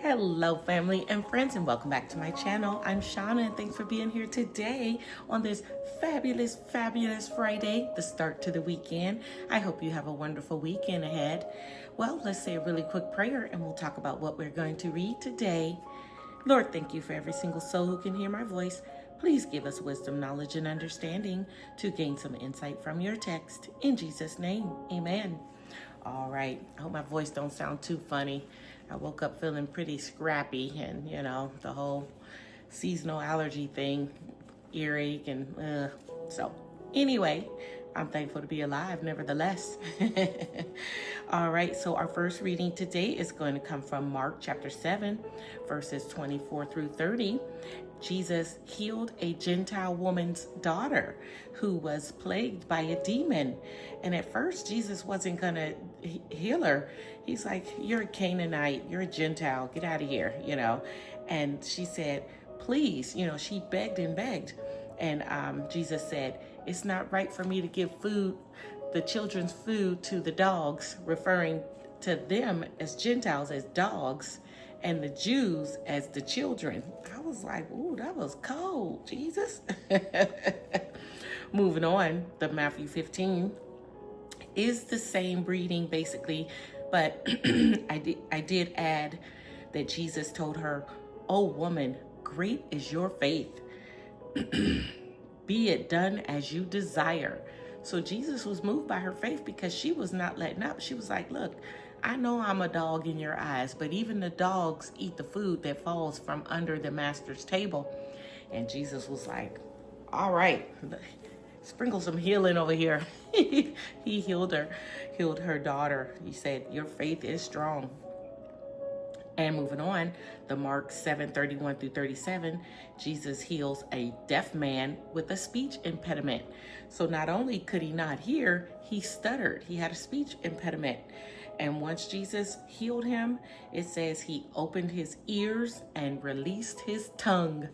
Hello, family and friends, and welcome back to my channel. I'm Shauna, and thanks for being here today on this fabulous Friday, the start to the weekend. I hope you have a wonderful weekend ahead. Well, let's say a really quick prayer, and we'll talk about what we're going to read today. Lord, thank you for every single soul who can hear my voice. Please give us wisdom, knowledge, and understanding to gain some insight from your text. In Jesus' name, amen. All right, I hope my voice don't sound too funny. I woke up feeling pretty scrappy, and the whole seasonal allergy thing, earache, and so anyway, I'm thankful to be alive nevertheless. All right, so our first reading today is going to come from Mark chapter 7, verses 24 through 30. Jesus healed a Gentile woman's daughter who was plagued by a demon. And at first, Jesus wasn't going to heal her. He's like, you're a Canaanite, you're a Gentile, get out of here, And she said, please, she begged and begged. And Jesus said, it's not right for me to give the children's food to the dogs, referring to them as Gentiles, as dogs, and the Jews as the children. I was like, ooh, that was cold, Jesus. Moving on, the Matthew 15 is the same reading basically, but I did add that Jesus told her, oh woman, great is your faith. Be it done as you desire. So Jesus was moved by her faith because she was not letting up. She was like, look, I know I'm a dog in your eyes, but even the dogs eat the food that falls from under the master's table. And Jesus was like, all right, sprinkle some healing over here. He healed her daughter. He said, your faith is strong. And moving on, the Mark 7:31 through 37, Jesus heals a deaf man with a speech impediment. So not only could he not hear, he stuttered. He had a speech impediment. And once Jesus healed him, it says he opened his ears and released his tongue.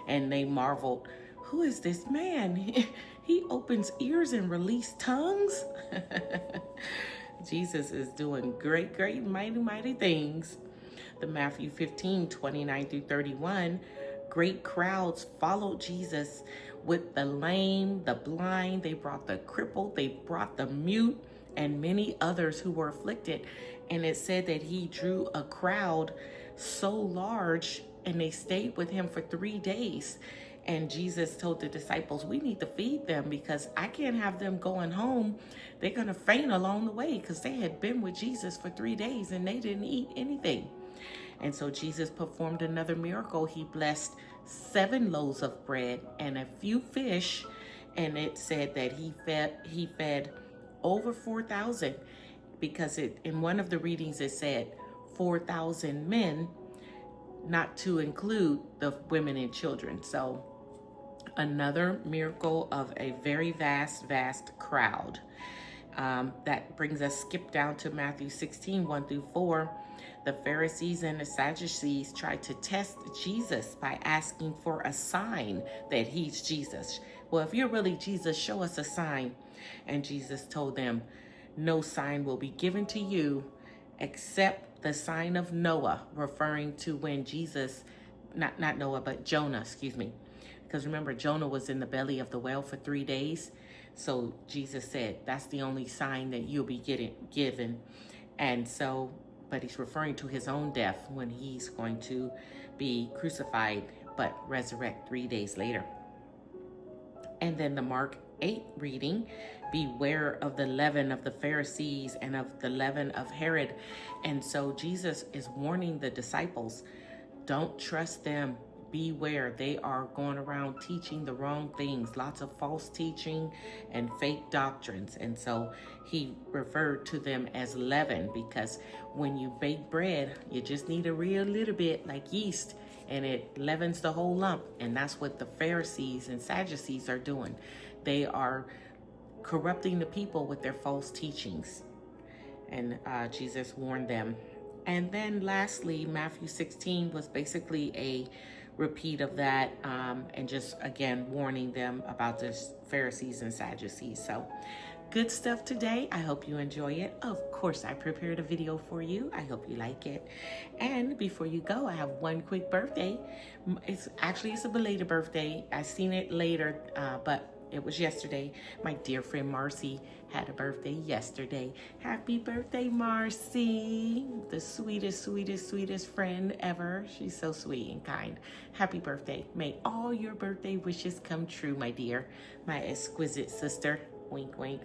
And they marveled, who is this man? He opens ears and releases tongues? Jesus is doing great, mighty things. The Matthew 15:29 through 31, great crowds followed Jesus with the lame, the blind. They brought the crippled, they brought the mute, and many others who were afflicted. And it said that he drew a crowd so large, and they stayed with him for 3 days. And Jesus told the disciples, we need to feed them because I can't have them going home. They're going to faint along the way because they had been with Jesus for 3 days and they didn't eat anything. And so Jesus performed another miracle. He blessed 7 loaves of bread and a few fish. And it said that he fed over 4,000, because in one of the readings it said 4,000 men, not to include the women and children. So another miracle of a very vast crowd. That brings us, skip down to Matthew 16:1 through 4. The Pharisees and the Sadducees tried to test Jesus by asking for a sign that he's Jesus. Well, if you're really Jesus, show us a sign. And Jesus told them, no sign will be given to you except the sign of Noah, referring to when Jesus, not Noah, but Jonah, because remember, Jonah was in the belly of the whale for 3 days. So Jesus said, that's the only sign that you'll be given. And so, but he's referring to his own death when he's going to be crucified, but resurrect 3 days later. And then the Mark 8 reading, beware of the leaven of the Pharisees and of the leaven of Herod. And so Jesus is warning the disciples, don't trust them. Beware, they are going around teaching the wrong things, lots of false teaching and fake doctrines. And so he referred to them as leaven, because when you bake bread, you just need a real little bit, like yeast, and it leavens the whole lump. And that's what the Pharisees and Sadducees are doing. They are corrupting the people with their false teachings. And Jesus warned them. And then lastly, Matthew 16 was basically a repeat of that, and just again warning them about the Pharisees and Sadducees. So good stuff today. I hope you enjoy it. Of course, I prepared a video for you. I hope you like it. And before you go, I have one quick birthday. It's a belated birthday. I seen it later, but it was yesterday. My dear friend Marcy had a birthday yesterday. Happy birthday, Marcy. The sweetest, sweetest, sweetest friend ever. She's so sweet and kind. Happy birthday. May all your birthday wishes come true, my dear. My exquisite sister. Wink, wink.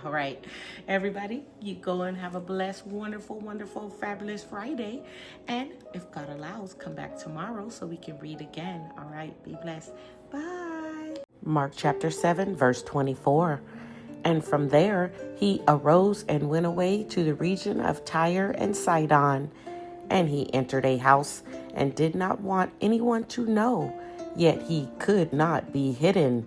All right, everybody, you go and have a blessed, wonderful, wonderful, fabulous Friday. And if God allows, come back tomorrow so we can read again. All right, be blessed. Bye. Mark chapter 7, verse 24. And from there he arose and went away to the region of Tyre and Sidon. And he entered a house and did not want anyone to know, yet he could not be hidden.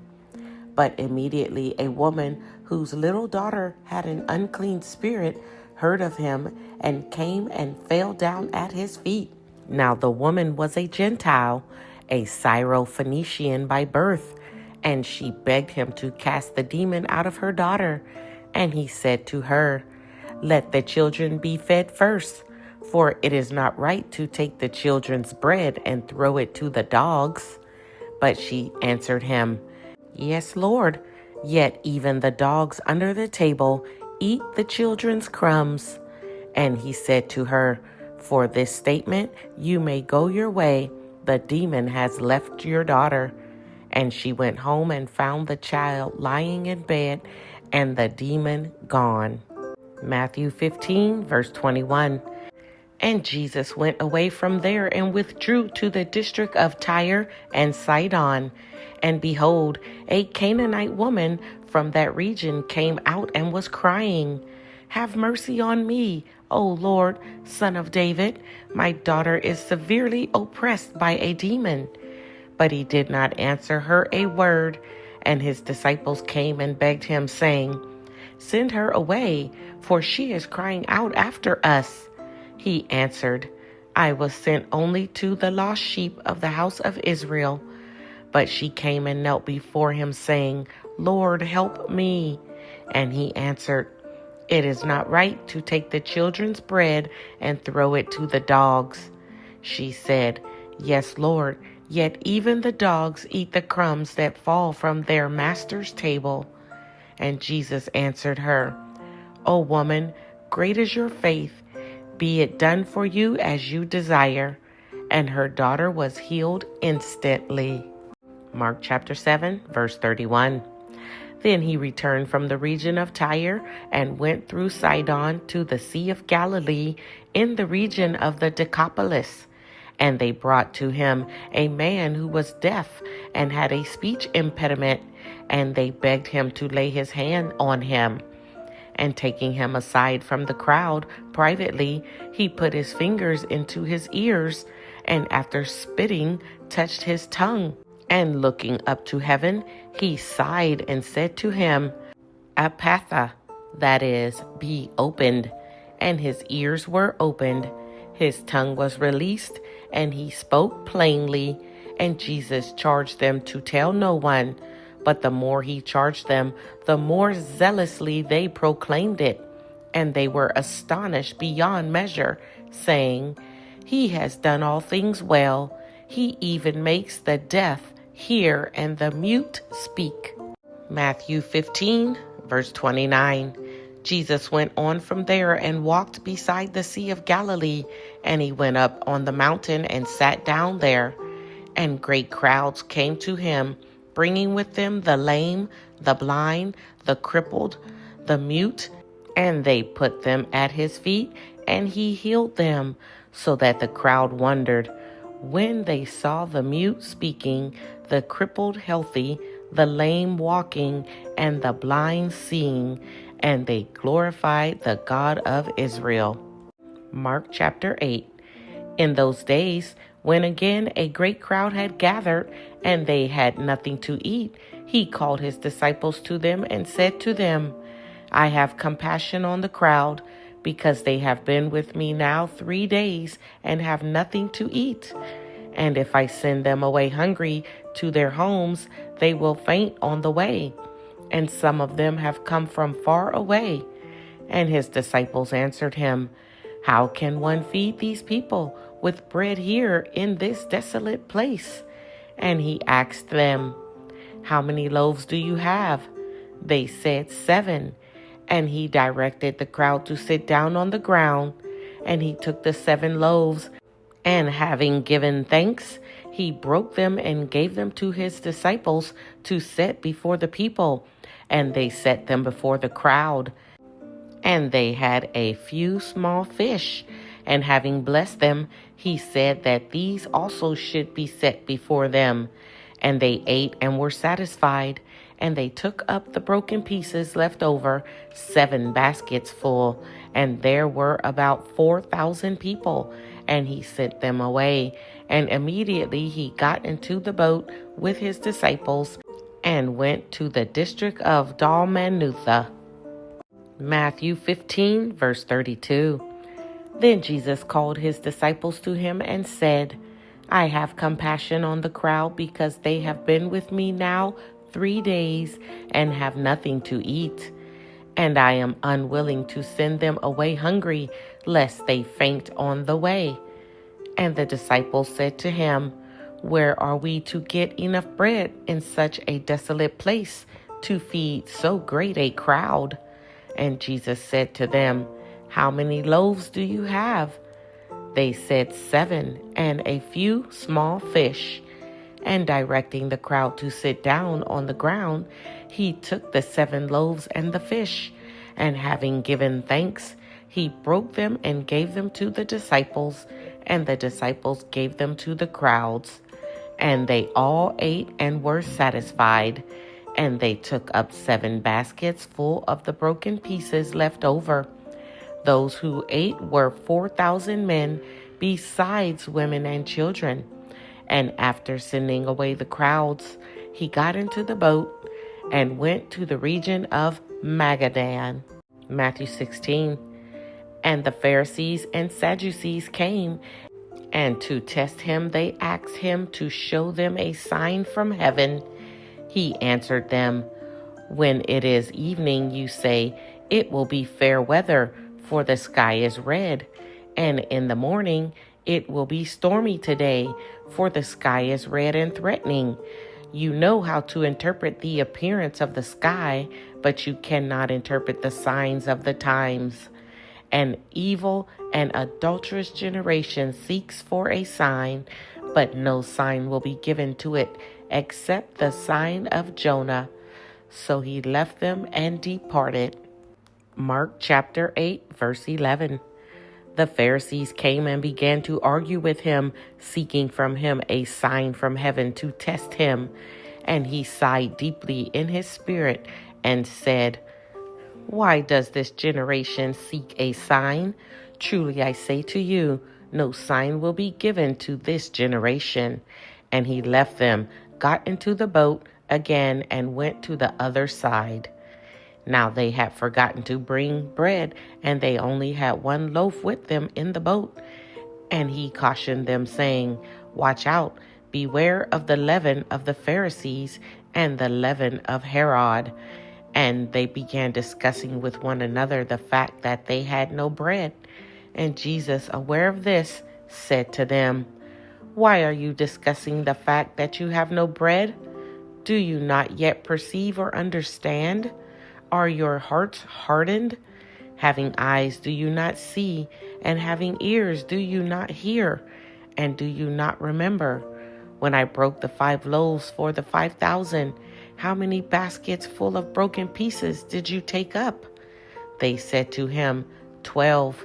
But immediately a woman whose little daughter had an unclean spirit heard of him and came and fell down at his feet. Now the woman was a Gentile, a Syrophoenician by birth, and she begged him to cast the demon out of her daughter. And he said to her, "Let the children be fed first, for it is not right to take the children's bread and throw it to the dogs." But she answered him, "Yes, Lord, yet even the dogs under the table eat the children's crumbs." And he said to her, "For this statement you may go your way. The demon has left your daughter." And she went home and found the child lying in bed and the demon gone. Matthew 15, verse 21. And Jesus went away from there and withdrew to the district of Tyre and Sidon. And behold, a Canaanite woman from that region came out and was crying, "Have mercy on me, O Lord, Son of David. My daughter is severely oppressed by a demon." But he did not answer her a word. And his disciples came and begged him, saying, "Send her away, for she is crying out after us." He answered, "I was sent only to the lost sheep of the house of Israel." But she came and knelt before him, saying, "Lord, help me." And he answered, "It is not right to take the children's bread and throw it to the dogs." She said, "Yes, Lord, yet even the dogs eat the crumbs that fall from their master's table." And Jesus answered her, "O woman, great is your faith. Be it done for you as you desire." And her daughter was healed instantly. Mark chapter 7, verse 31. Then he returned from the region of Tyre and went through Sidon to the Sea of Galilee in the region of the Decapolis. And they brought to him a man who was deaf and had a speech impediment, and they begged him to lay his hand on him. And taking him aside from the crowd privately, he put his fingers into his ears, and after spitting, touched his tongue. And looking up to heaven, he sighed and said to him, "Apatha," that is, be opened. And his ears were opened. His tongue was released, and he spoke plainly. And Jesus charged them to tell no one. But the more he charged them, the more zealously they proclaimed it. And they were astonished beyond measure, saying, "He has done all things well. He even makes the deaf hear and the mute speak." Matthew 15, verse 29. Jesus went on from there and walked beside the Sea of Galilee, and he went up on the mountain and sat down there. And great crowds came to him, bringing with them the lame, the blind, the crippled, the mute, and they put them at his feet, and he healed them, so that the crowd wondered when they saw the mute speaking, the crippled healthy, the lame walking, and the blind seeing, and they glorified the God of Israel. Mark chapter 8. In those days, when again a great crowd had gathered, and they had nothing to eat, he called his disciples to them and said to them, "I have compassion on the crowd, because they have been with me now 3 days and have nothing to eat. And if I send them away hungry to their homes, they will faint on the way. and some of them have come from far away." And his disciples answered him, "How can one feed these people with bread here in this desolate place?" And he asked them, "How many loaves do you have?" They said, "7." And he directed the crowd to sit down on the ground. And he took the 7 loaves, and having given thanks, he broke them and gave them to his disciples to set before the people. And they set them before the crowd. And they had a few small fish. And having blessed them, he said that these also should be set before them. And they ate and were satisfied. And they took up the broken pieces left over, 7 baskets full. And there were about 4,000 people. And he sent them away. And immediately he got into the boat with his disciples and went to the district of Dalmanutha. Matthew 15, verse 32. Then Jesus called his disciples to him and said, "I have compassion on the crowd because they have been with me now 3 days and have nothing to eat. And I am unwilling to send them away hungry, lest they faint on the way." And the disciples said to him, "Where are we to get enough bread in such a desolate place to feed so great a crowd?" And Jesus said to them, "How many loaves do you have?" They said, 7, and a few small fish. And directing the crowd to sit down on the ground, he took the 7 loaves and the fish, and having given thanks, he broke them and gave them to the disciples, and the disciples gave them to the crowds. And they all ate and were satisfied. And they took up 7 baskets full of the broken pieces left over. Those who ate were 4,000 men, besides women and children. And after sending away the crowds, he got into the boat and went to the region of Magadan. Matthew 16. And the Pharisees and Sadducees came, and to test him they asked him to show them a sign from heaven. He answered them, "When it is evening, you say, 'It will be fair weather, for the sky is red.' And in the morning, 'It will be stormy today, for the sky is red and threatening.' You know how to interpret the appearance of the sky, but you cannot interpret the signs of the times. An evil and adulterous generation seeks for a sign, but no sign will be given to it except the sign of Jonah." So he left them and departed. Mark chapter 8, verse 11. The Pharisees came and began to argue with him, seeking from him a sign from heaven to test him. And he sighed deeply in his spirit and said, "Why does this generation seek a sign? Truly I say to you, no sign will be given to this generation." And he left them, got into the boat again, and went to the other side. Now they had forgotten to bring bread, and they only had 1 loaf with them in the boat. And he cautioned them, saying, "Watch out, beware of the leaven of the Pharisees and the leaven of Herod." And they began discussing with one another the fact that they had no bread. And Jesus, aware of this, said to them, "Why are you discussing the fact that you have no bread? Do you not yet perceive or understand? Are your hearts hardened? Having eyes, do you not see? And having ears, do you not hear? And do you not remember? When I broke the 5 loaves for the 5,000, how many baskets full of broken pieces did you take up?" They said to him, 12.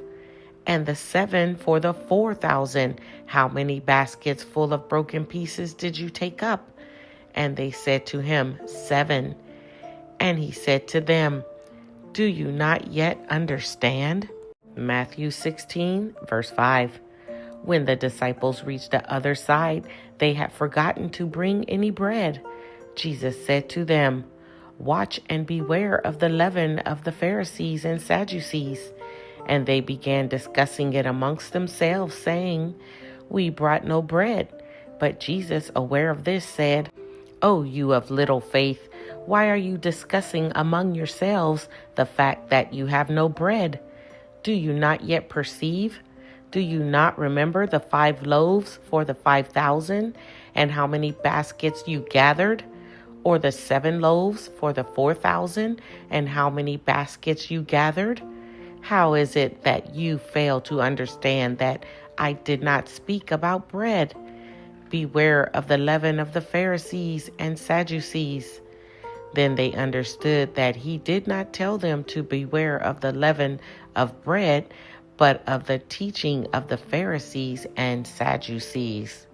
"And the 7 for the 4,000, how many baskets full of broken pieces did you take up?" And they said to him, 7. And he said to them, "Do you not yet understand?" Matthew 16, verse 5. When the disciples reached the other side, they had forgotten to bring any bread. Jesus said to them, "Watch and beware of the leaven of the Pharisees and Sadducees." And they began discussing it amongst themselves, saying, "We brought no bread." But Jesus, aware of this, said, "Oh, you of little faith, Why are you discussing among yourselves the fact that you have no bread? Do you not yet perceive? Do you not remember the 5 loaves for the 5,000 and how many baskets you gathered? Or the 7 loaves for the 4,000 and how many baskets you gathered? How is it that you fail to understand that I did not speak about bread? Beware of the leaven of the Pharisees and Sadducees. Then they understood that he did not tell them to beware of the leaven of bread, but of the teaching of the Pharisees and Sadducees.